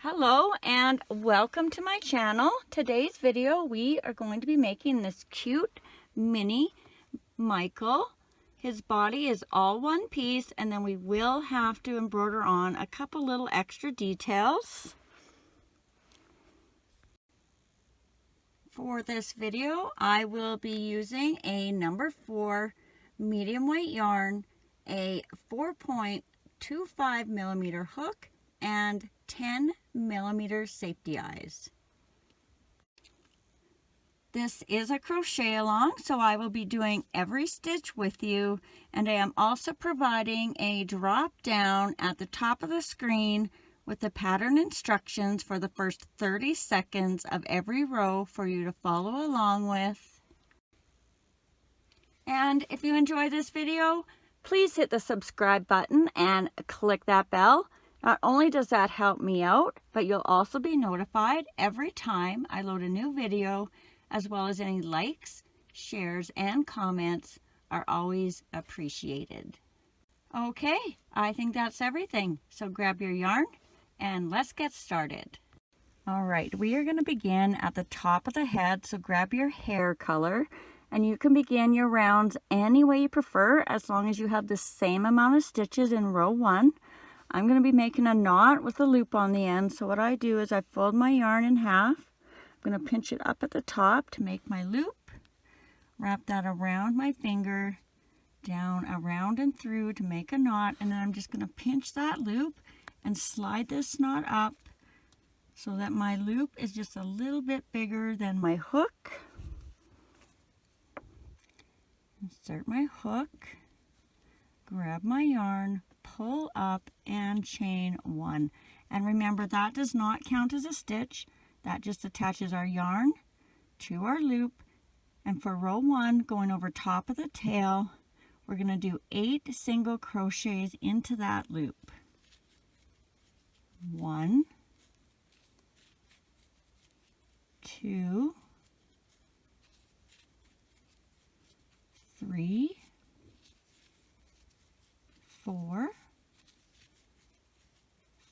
Hello and welcome to my channel. Today's video we are going to be making this cute mini Michael. His body is all one piece and then we will have to embroider on a couple little extra details. For this video I will be using a number 4 medium weight yarn, a 4.25 millimeter hook, and 10mm safety eyes. This is a crochet along, so I will be doing every stitch with you, and I am also providing a drop down at the top of the screen with the pattern instructions for the first 30 seconds of every row for you to follow along with. And if you enjoy this video, please hit the subscribe button and click that bell. Not only does that help me out, but you'll also be notified every time I load a new video, as well as any likes, shares, and comments are always appreciated. Okay, I think that's everything. So grab your yarn and let's get started. All right, we are going to begin at the top of the head, so grab your hair color, and you can begin your rounds any way you prefer, as long as you have the same amount of stitches in row 1. I'm going to be making a knot with a loop on the end, so what I do is I fold my yarn in half. I'm going to pinch it up at the top to make my loop, wrap that around my finger, down, around, and through to make a knot, and then I'm just going to pinch that loop and slide this knot up so that my loop is just a little bit bigger than my hook. Insert my hook, grab my yarn, pull up and chain 1, and remember that does not count as a stitch. That just attaches our yarn to our loop, and for row 1, going over top of the tail, we're going to do 8 single crochets into that loop. 1, 2, 3, 4,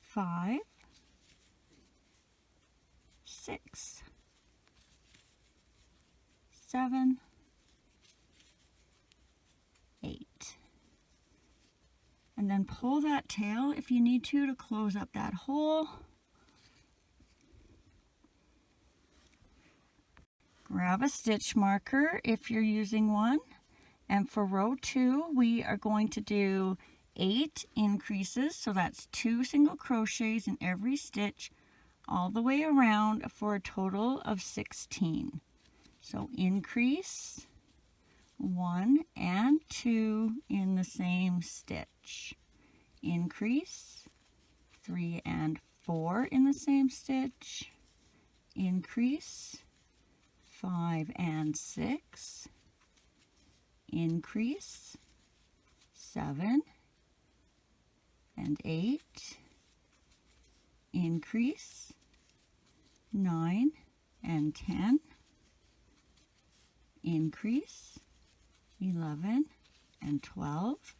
5, 6, 7, 8. And then pull that tail if you need to close up that hole. Grab a stitch marker if you're using one. And for row 2, we are going to do 8 increases, so that's 2 single crochets in every stitch all the way around for a total of 16. So increase 1 and 2 in the same stitch. Increase 3 and 4 in the same stitch. Increase 5 and 6. Increase 7 and 8. Increase 9 and 10. Increase 11 and 12.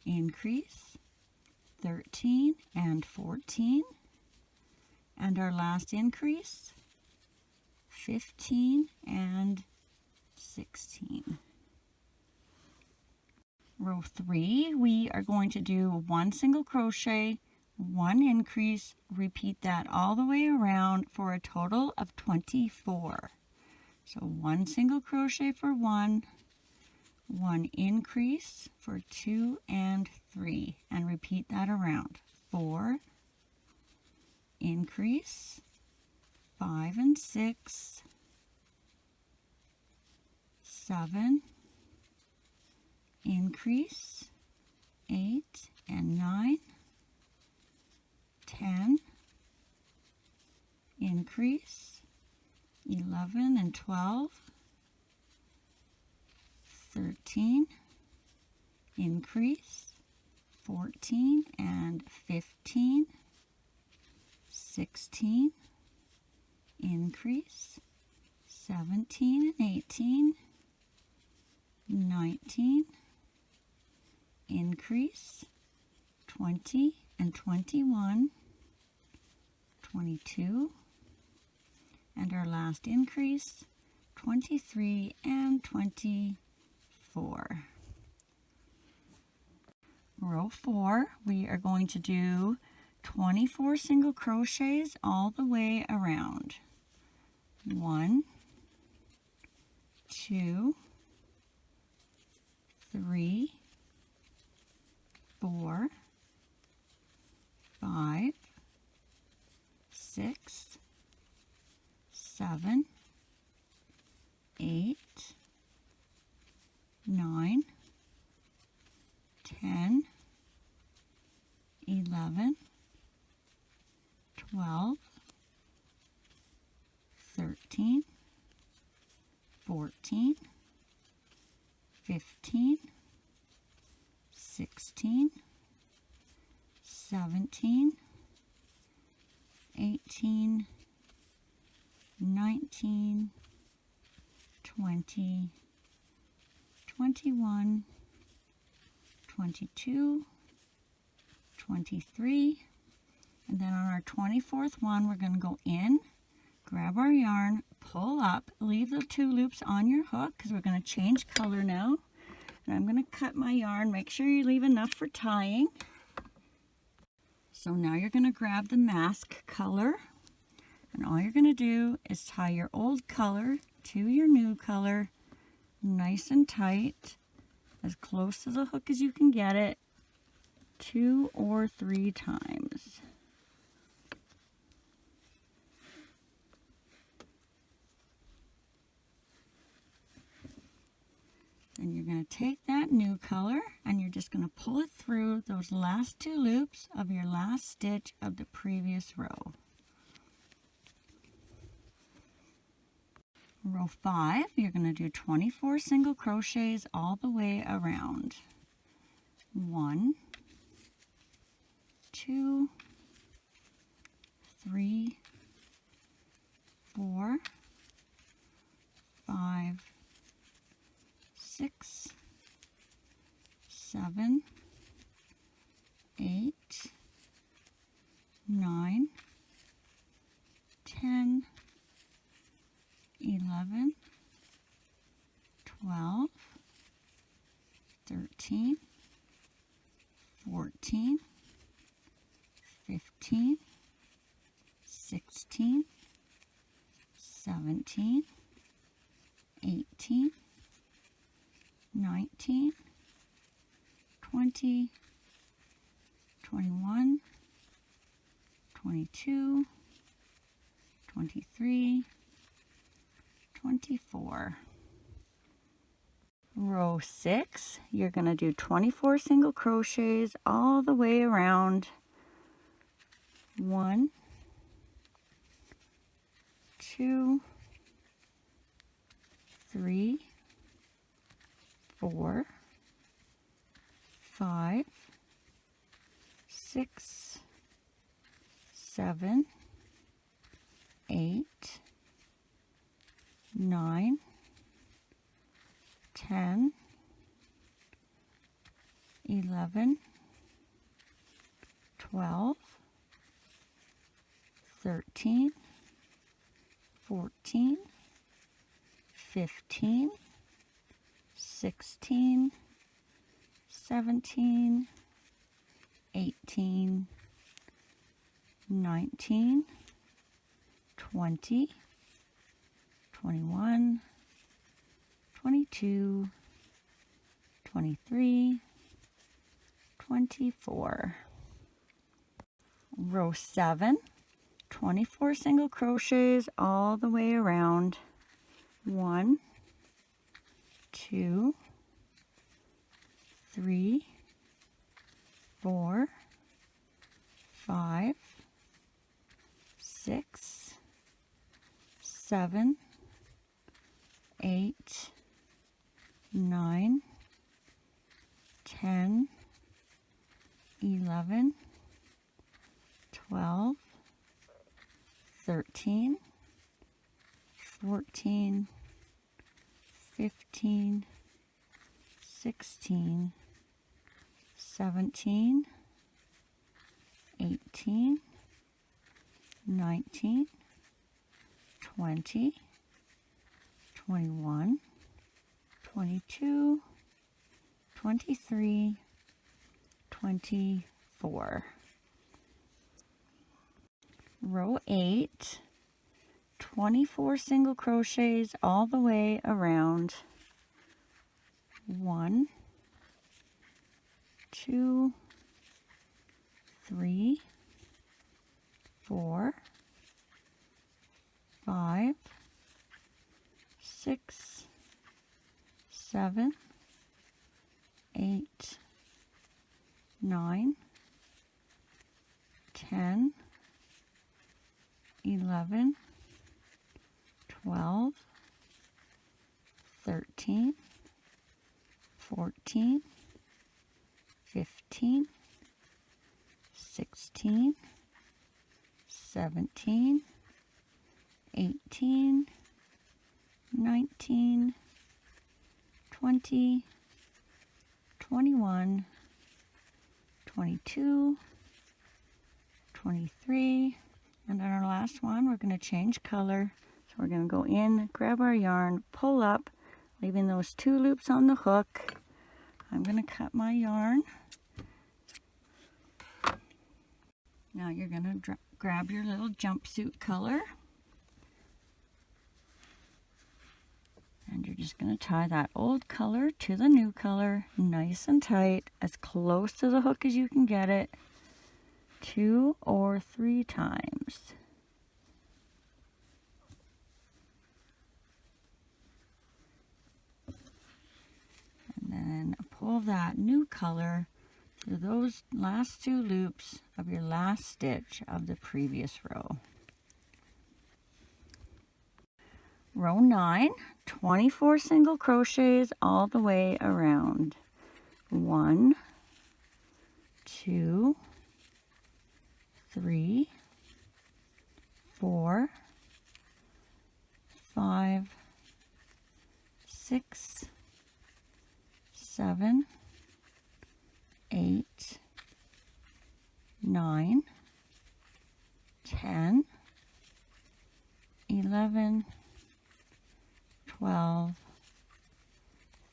Increase 13 and 14. And our last increase 15 and 16. Row 3, we are going to do 1 single crochet, 1 increase, repeat that all the way around for a total of 24. So 1 single crochet for 1, 1 increase for 2 and 3, and repeat that around. 4, increase, 5 and 6, 7, increase, 8 and 9, 10, increase, 11 and 12, 13, increase, 14 and 15, 16, increase, 17 and 18, 19, increase, 20 and 21, 22, and our last increase, 23 and 24. Row 4, we are going to do 24 single crochets all the way around. 1, 2, 3, 4, 5, 6, 7, 8, 9, 10, 11, 12, 13, 14, 15, 16, 17, 18, 19, 20, 21, 22, 23, and then on our 24th one, we're going to go in, grab our yarn, pull up, leave the 2 loops on your hook because we're going to change color now. And I'm going to cut my yarn. Make sure you leave enough for tying. So now you're going to grab the mask color, and all you're going to do is tie your old color to your new color, nice and tight, as close to the hook as you can get it, 2 or 3 times. Then you're going to take that new color and you're just going to pull it through those last 2 loops of your last stitch of the previous row. Row 5, you're going to do 24 single crochets all the way around. 1, 2, 3, 4, 5, 6, 7, 8, 9, 10, 11, 12, 13, 14, 15, 16, 17, 18, 19, 20, 21, 22, 23, 24. Row 6, you're going to do 24 single crochets all the way around. 1, 2, 3, 4, 5, 6, 7, 8, 9, 10, 11, 12, 13, 14, 15, 16, 17, 18, 19, 20, 21, 22, 23, 24. Row 7, 24 single crochets all the way around. 1, 2, 3, 4, 5, 6, 7, 8, 9, 10, 11, 12, 13, 14, 15, 16, 17, 18, 19, 20, 21, 22, 23, 24. Row 8, 24 single crochets all the way around. 1, 2, 3, 4, 5, 6, 7, 8, 9, 10, 11, 12, 13, 14, 15, 16, 17, 18, 19, 20, 21, 22, 23, and on our last one we're going to change color. So we're going to go in, grab our yarn, pull up, leaving those 2 loops on the hook. I'm going to cut my yarn. Now you're going to grab your little jumpsuit color. And you're just going to tie that old color to the new color, nice and tight, as close to the hook as you can get it, 2 or 3 times. And then pull that new color through those last 2 loops of your last stitch of the previous row. Row 9, 24 single crochets all the way around. 1, 2, 3, 4, 5, 6, 7, 8, 9, 10, 11, 12,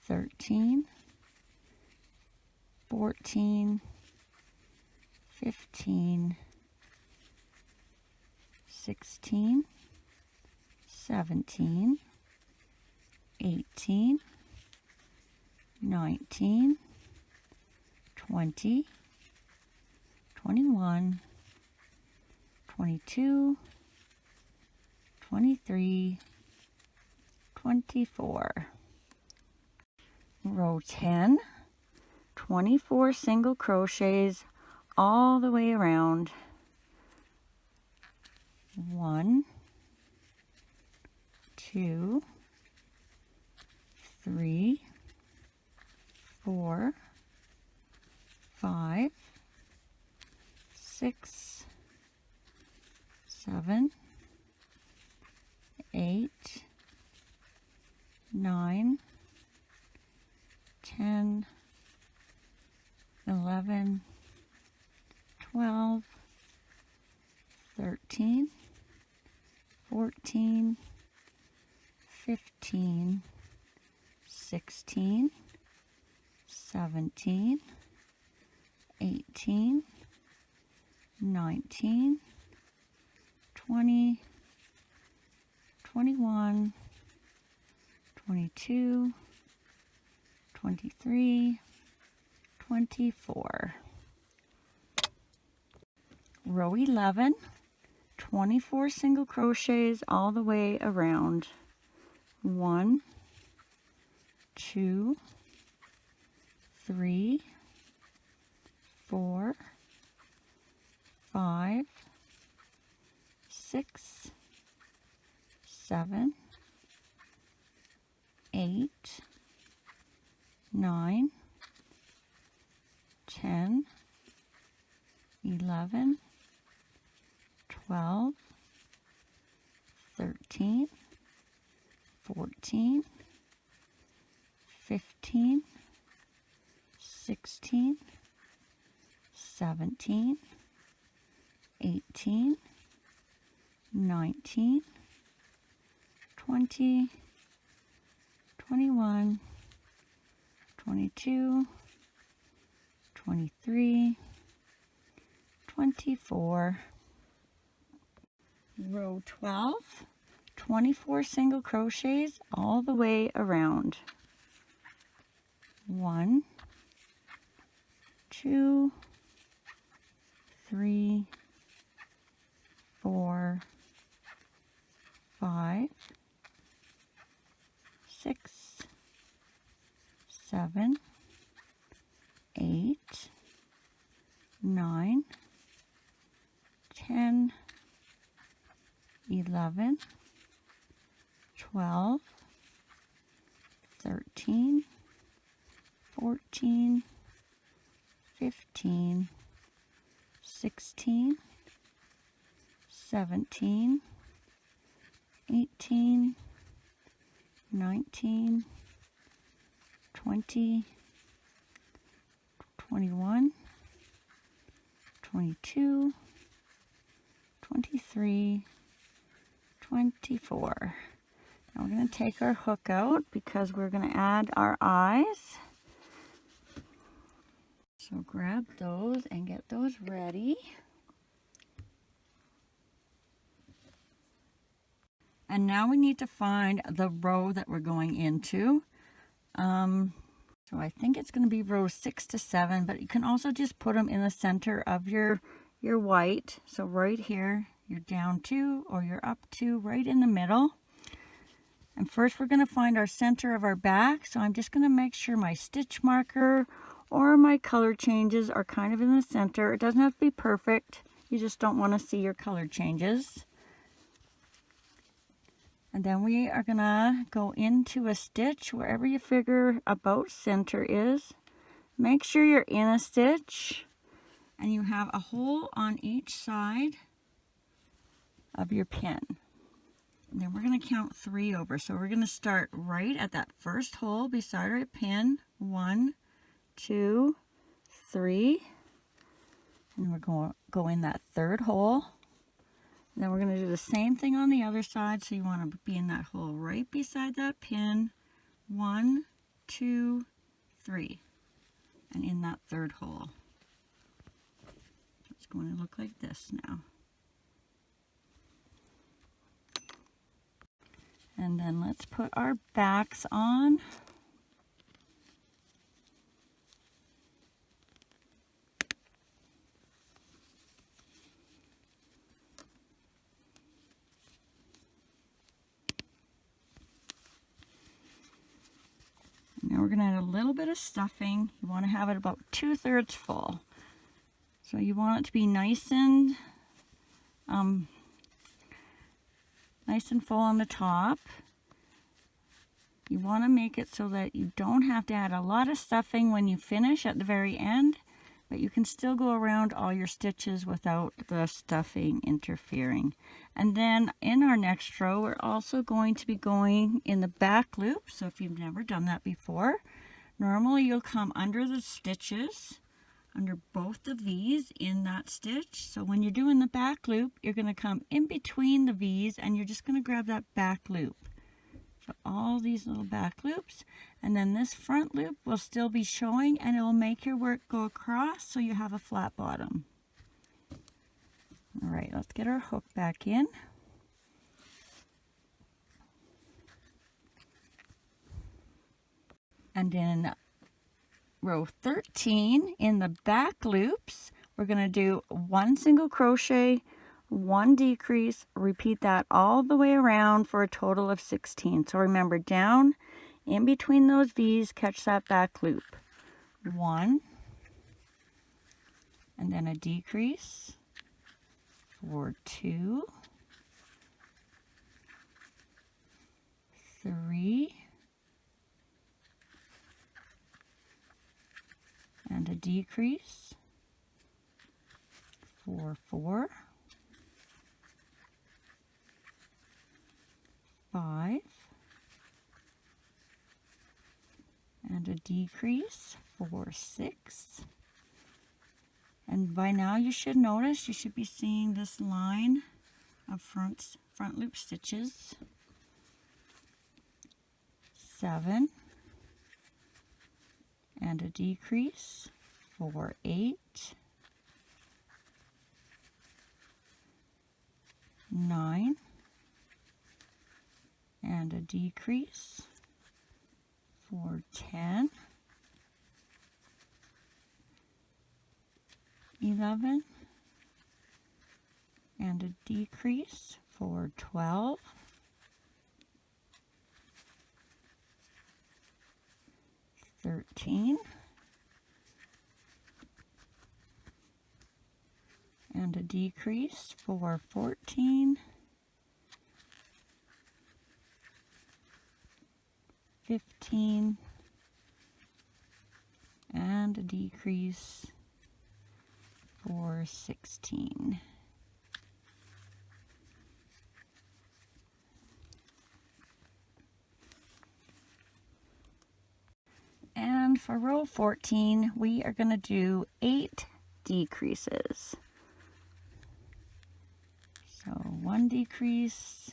13, 14, 15, 16, 17, 18, 19, 20, 21, 22, 23, 24. Row 10, 24 single crochets all the way around. 1, 2, 3, 4, 5, 6, 7, 8, 9, 10, 11, 12, 13, 14, 15, 16, 17, 18, 19, 20, 21, 22, 23, 24. Row 11, 24 single crochets all the way around. 1, 2, 3, 4, 5, 6, 7, 8, 9, 10, 11, 12, 13, 14, 15, 16, 17, 18, 19, 20, 21, 22, 23, 24, row 12, 24 single crochets all the way around. 1, 2, 3, 4, 5, 6, 7, 8, 9, 10, 11, 12, 13, 14, 15, 16, 17, 18, 19, 20, 21, 22, 23, 24. Now we're going to take our hook out because we're going to add our eyes. So grab those and get those ready. And now we need to find the row that we're going into. So I think it's going to be rows 6 to 7, but you can also just put them in the center of your white. So right here, you're down 2 or you're up 2, right in the middle. And first we're going to find our center of our back. So I'm just going to make sure my stitch marker or my color changes are kind of in the center. It doesn't have to be perfect. You just don't want to see your color changes. And then we are going to go into a stitch wherever you figure about center is. Make sure you're in a stitch and you have a hole on each side of your pin. And then we're going to count 3 over. So we're going to start right at that first hole beside our pin. 1, 2, 3. And we're going to go in that third hole. And then we're going to do the same thing on the other side. So you want to be in that hole right beside that pin. 1, 2, 3. And in that third hole. It's going to look like this now. And then let's put our backs on. Now we're going to add a little bit of stuffing. You want to have it about 2/3 full. So you want it to be nice and full on the top. You want to make it so that you don't have to add a lot of stuffing when you finish at the very end, but you can still go around all your stitches without the stuffing interfering. And then in our next row, we're also going to be going in the back loop. So if you've never done that before, normally you'll come under the stitches, under both the V's in that stitch. So when you're doing the back loop, you're going to come in between the V's and you're just going to grab that back loop. So all these little back loops, and then this front loop will still be showing and it will make your work go across so you have a flat bottom. All right, let's get our hook back in. And in row 13, in the back loops, we're going to do 1 single crochet, 1 decrease, repeat that all the way around for a total of 16. So remember, down in between those V's, catch that back loop. 1, and then a decrease for 2, 3, and a decrease for 4, 5, and a decrease for 6. And by now you should notice, you should be seeing this line of front loop stitches, 7, and a decrease for 8, 9, and a decrease for 10, 11, and a decrease for 12, 13, and a decrease for 14, 15, and a decrease for 16. And for row 14, we are going to do 8 decreases. So 1 decrease,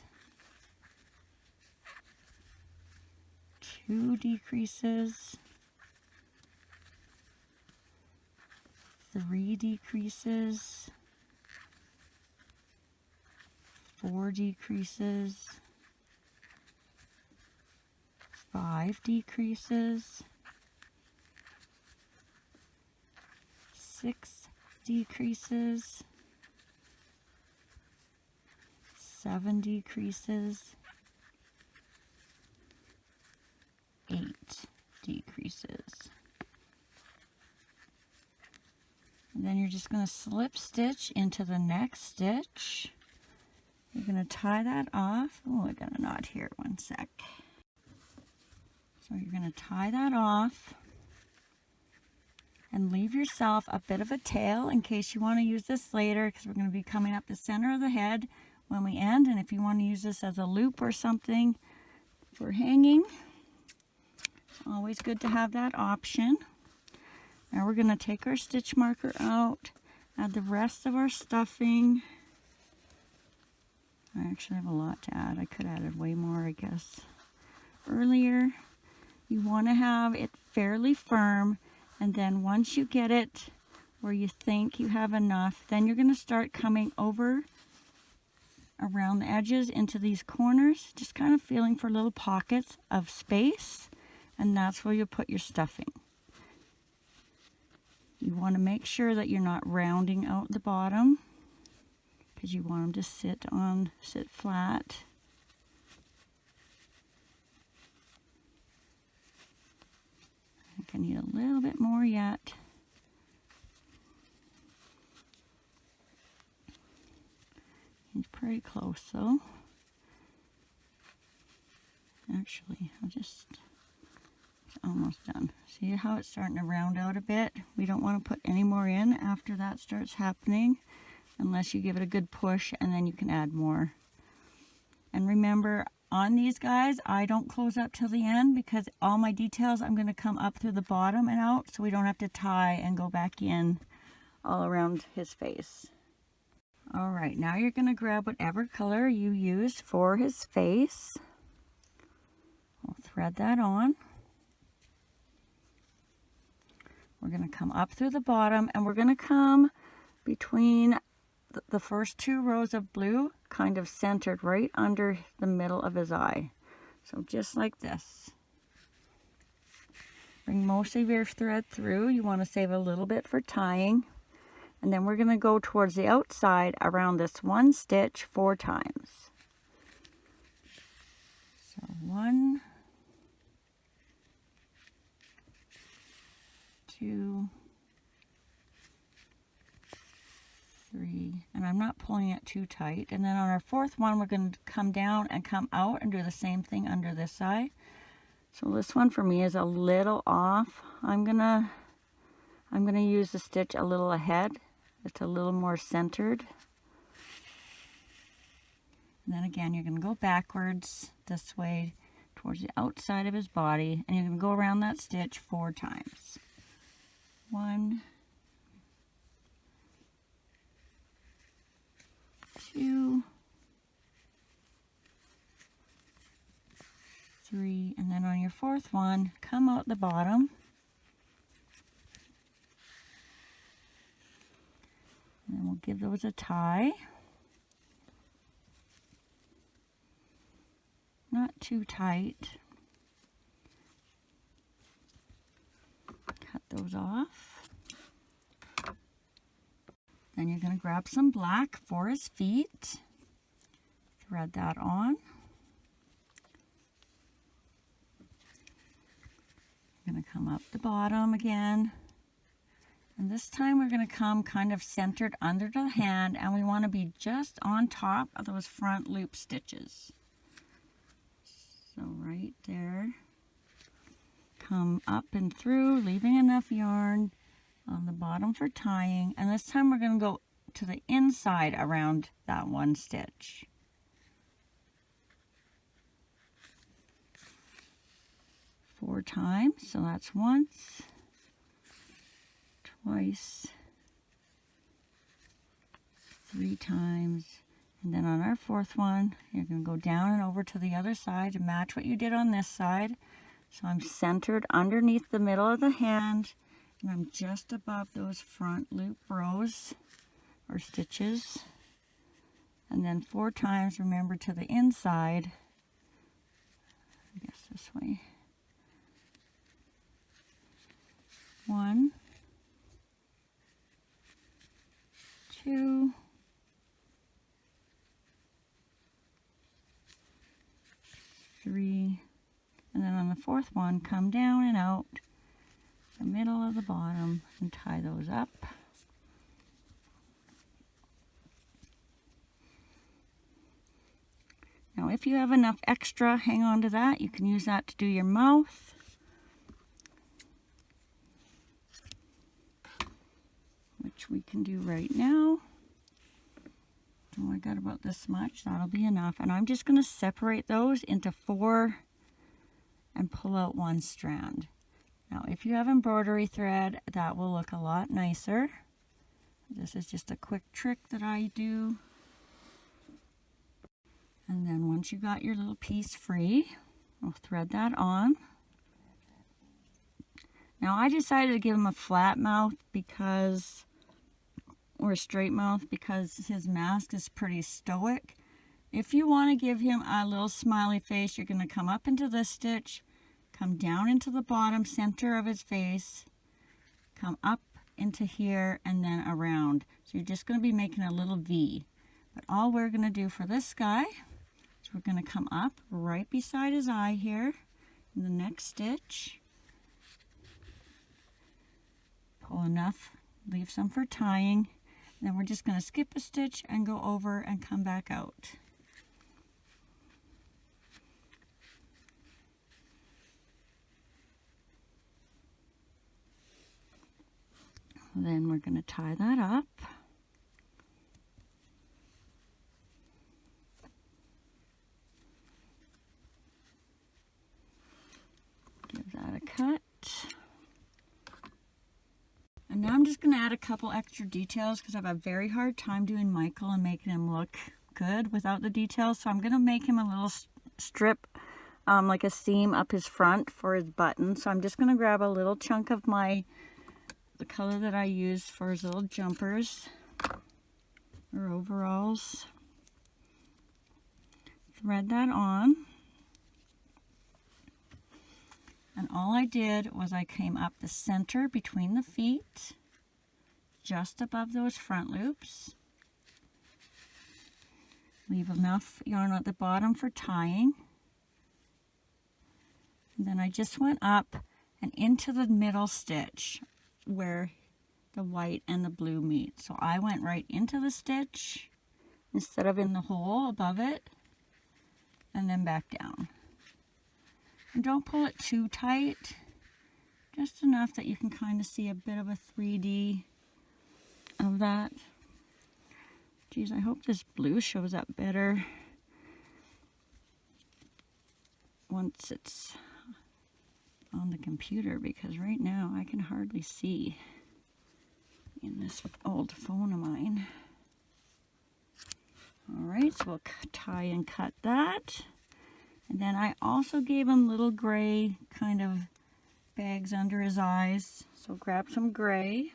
2 decreases, 3 decreases, 4 decreases, 5 decreases, 6 decreases, 7 decreases, 8 decreases. And then you're just going to slip stitch into the next stitch. You're going to tie that off. Oh, I got a knot here. One sec. So you're going to tie that off and leave yourself a bit of a tail in case you want to use this later, because we're going to be coming up the center of the head when we end. And if you want to use this as a loop or something for hanging, it's always good to have that option. Now we're going to take our stitch marker out, add the rest of our stuffing. I actually have a lot to add. I could have added way more, I guess, earlier. You want to have it fairly firm, and then once you get it where you think you have enough, then you're going to start coming over around the edges into these corners, just kind of feeling for little pockets of space, and that's where you put your stuffing. You want to make sure that you're not rounding out the bottom, because you want them to sit flat. I think I need a little bit more yet. It's pretty close though. Actually, it's almost done. See how it's starting to round out a bit? We don't want to put any more in after that starts happening, unless you give it a good push, and then you can add more. And remember, on these guys, I don't close up till the end, because all my details I'm going to come up through the bottom and out, so we don't have to tie and go back in all around his face. All right, now you're going to grab whatever color you used for his face. We'll thread that on. We're going to come up through the bottom, and we're going to come between the first 2 rows of blue, kind of centered right under the middle of his eye. So just like this. Bring most of your thread through. You want to save a little bit for tying. And then we're going to go towards the outside around this one stitch 4 times. So 1, 2, 3, and I'm not pulling it too tight. And then on our 4th one, we're going to come down and come out and do the same thing under this side. So this one for me is a little off. I'm gonna use the stitch a little ahead. It's a little more centered. And then again, you're going to go backwards this way towards the outside of his body, and you're going to go around that stitch 4 times. 1, 2, 3, and then on your 4th one, come out the bottom. And then we'll give those a tie. Not too tight. Cut those off. Then you're going to grab some black for his feet. Thread that on. You're going to come up the bottom again. And this time we're going to come kind of centered under the hand, and we want to be just on top of those front loop stitches. So right there. Come up and through, leaving enough yarn on the bottom for tying. And this time we're going to go to the inside around that one stitch. Four times, so that's once, twice, 3 times, and then on our 4th one, you're going to go down and over to the other side to match what you did on this side. So I'm centered underneath the middle of the hand, and I'm just above those front loop rows or stitches. And then 4 times, remember, to the inside. I guess this way. 1, 2, 3, and then on the 4th one, come down and out the middle of the bottom and tie those up. Now if you have enough extra, hang on to that. You can use that to do your mouth. Which we can do right now. Oh, I got about this much. That'll be enough. And I'm just going to separate those into 4 and pull out 1 strand. Now, if you have embroidery thread, that will look a lot nicer. This is just a quick trick that I do. And then once you got your little piece free, we'll thread that on. Now, I decided to give him a flat mouth because or a straight mouth because his mask is pretty stoic. If you want to give him a little smiley face, you're going to come up into this stitch, come down into the bottom center of his face, come up into here, and then around. So you're just going to be making a little V. But all we're going to do for this guy is we're going to come up right beside his eye here in the next stitch. Pull enough, leave some for tying. Then we're just going to skip a stitch and go over and come back out. Then we're going to tie that up. Give that a cut. And now I'm just going to add a couple extra details because I have a very hard time doing Michael and making him look good without the details. So I'm going to make him a little strip, like a seam up his front for his button. So I'm just going to grab a little chunk of the color that I use for his little jumpers or overalls. Thread that on. And all I did was I came up the center between the feet, just above those front loops. Leave enough yarn at the bottom for tying. And then I just went up and into the middle stitch where the white and the blue meet. So I went right into the stitch instead of in the hole above it, and then back down. And don't pull it too tight, just enough that you can kind of see a bit of a 3D of that. Geez, I hope this blue shows up better once it's on the computer, because right now I can hardly see in this old phone of mine. All right, so we'll tie and cut that. And then I also gave him little gray kind of bags under his eyes. So grab some gray.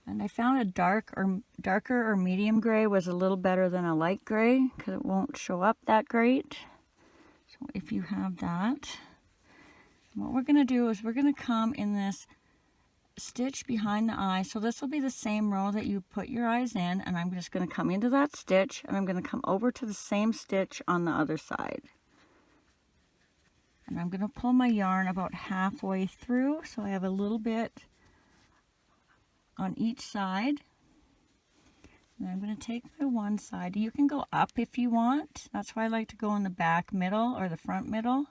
And I found a darker or medium gray was a little better than a light gray because it won't show up that great. So if you have that, what we're going to do is we're going to come in this stitch behind the eye. So this will be the same row that you put your eyes in, and I'm just going to come into that stitch and I'm going to come over to the same stitch on the other side. And I'm going to pull my yarn about halfway through so I have a little bit on each side. And I'm going to take my one side. You can go up if you want. That's why I like to go in the back middle or the front middle.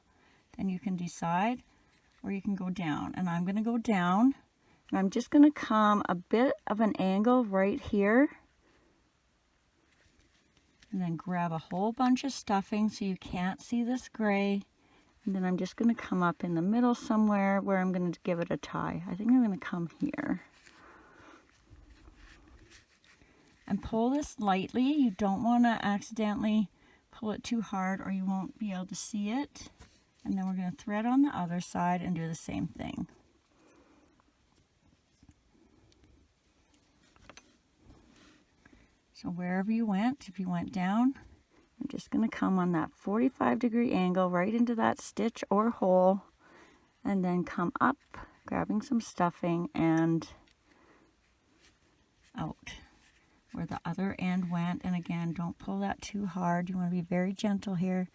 Then you can decide. Or you can go down. And I'm going to go down. And I'm just going to come a bit of an angle right here. And then grab a whole bunch of stuffing so you can't see this gray. And then I'm just going to come up in the middle somewhere where I'm going to give it a tie. I think I'm going to come here. And pull this lightly. You don't want to accidentally pull it too hard or you won't be able to see it. And then we're going to thread on the other side and do the same thing. So wherever you went, if you went down, I'm just going to come on that 45-degree angle right into that stitch or hole and then come up, grabbing some stuffing and out where the other end went. And again, don't pull that too hard. You want to be very gentle here.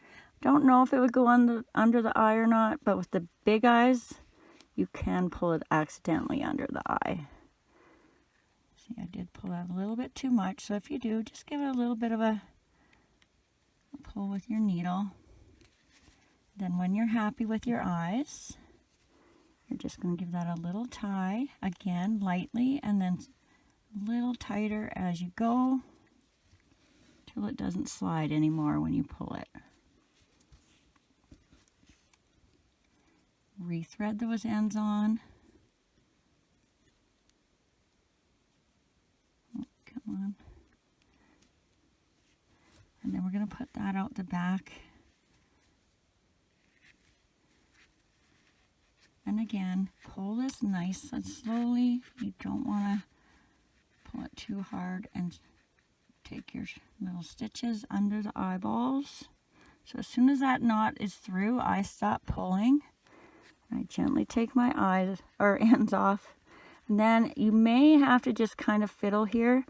Don't know if it would go under the eye or not, but with the big eyes, you can pull it accidentally under the eye. See, I did pull out a little bit too much, so if you do, just give it a little bit of a pull with your needle. Then when you're happy with your eyes, you're just going to give that a little tie, again, lightly, and then a little tighter as you go, till it doesn't slide anymore when you pull it. Rethread those ends on. Oh, come on. And then we're going to put that out the back. And again, pull this nice and slowly. You don't want to pull it too hard and take your little stitches under the eyeballs. So as soon as that knot is through, I stop pulling. I gently take my eyes or ends off. And then you may have to just kind of fiddle here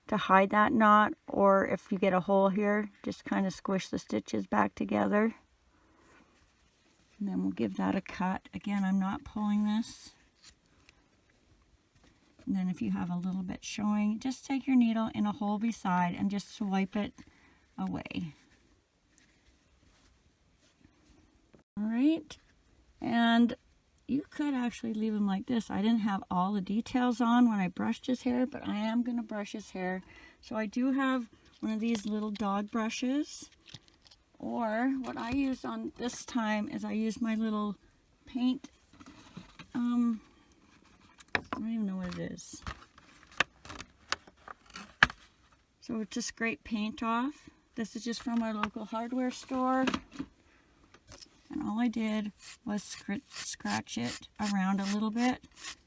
to hide that knot, or if you get a hole here, just kind of squish the stitches back together. And then we'll give that a cut. Again, I'm not pulling this. And then if you have a little bit showing, just take your needle in a hole beside and just swipe it away. All right. And you could actually leave him like this. I didn't have all the details on when I brushed his hair, but I am going to brush his hair. So I do have one of these little dog brushes. Or what I used on this time is I used my little paint. I don't even know what it is. So to scrape paint off. This is just from our local hardware store. And all I did was scratch it around a little bit.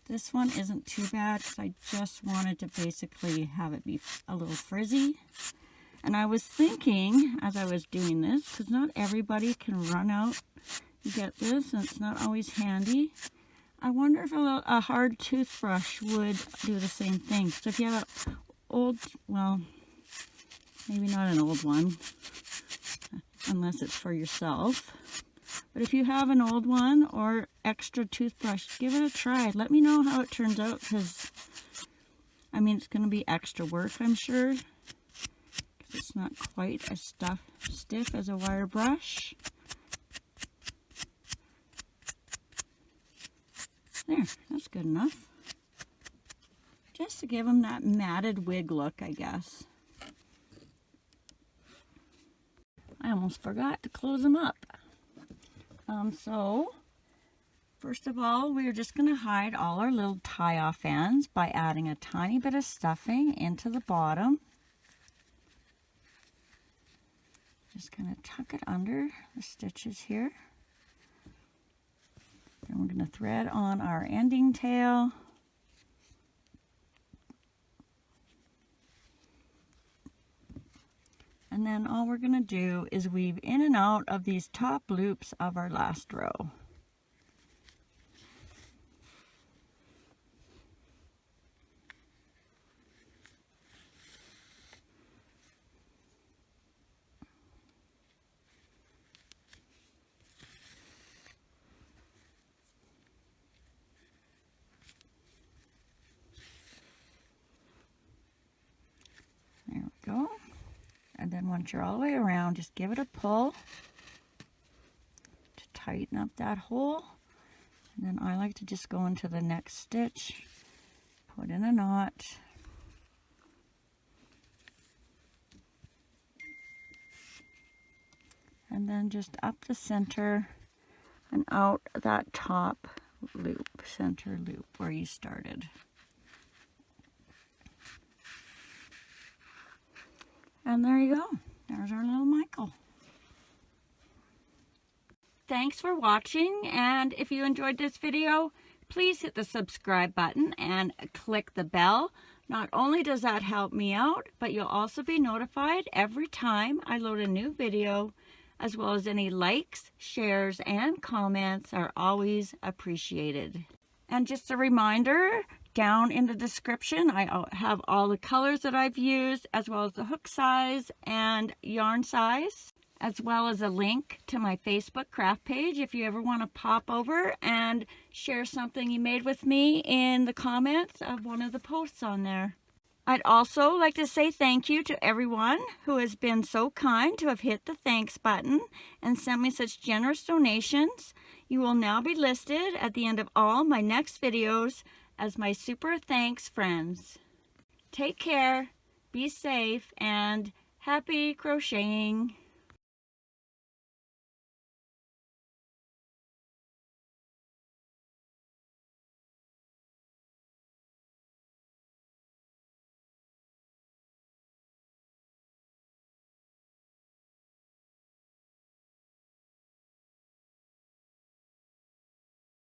This one isn't too bad because I just wanted to basically have it be a little frizzy. And I was thinking as I was doing this, because not everybody can run out and get this, and it's not always handy. I wonder if a hard toothbrush would do the same thing. So if you have an old, well, maybe not an old one, unless it's for yourself. But if you have an old one or extra toothbrush, give it a try. Let me know how it turns out, because, I mean, it's going to be extra work, I'm sure. It's not quite as stiff as a wire brush. There, that's good enough. Just to give them that matted wig look, I guess. I almost forgot to close them up. So, first of all, we're just going to hide all our little tie-off ends by adding a tiny bit of stuffing into the bottom. Just going to tuck it under the stitches here. Then we're going to thread on our ending tail. And then all we're going to do is weave in and out of these top loops of our last row. There we go. And then once you're all the way around, just give it a pull to tighten up that hole. And then I like to just go into the next stitch, put in a knot. And then just up the center and out that top loop, center loop where you started. And there you go. There's our little Michael. Thanks for watching, and if you enjoyed this video, please hit the subscribe button and click the bell. Not only does that help me out, but you'll also be notified every time I load a new video, as well as any likes, shares, and comments are always appreciated. And just a reminder, down in the description, I have all the colors that I've used, as well as the hook size and yarn size, as well as a link to my Facebook craft page if you ever want to pop over and share something you made with me in the comments of one of the posts on there. I'd also like to say thank you to everyone who has been so kind to have hit the thanks button and sent me such generous donations. You will now be listed at the end of all my next videos as my super thanks friends. Take care, be safe, and happy crocheting!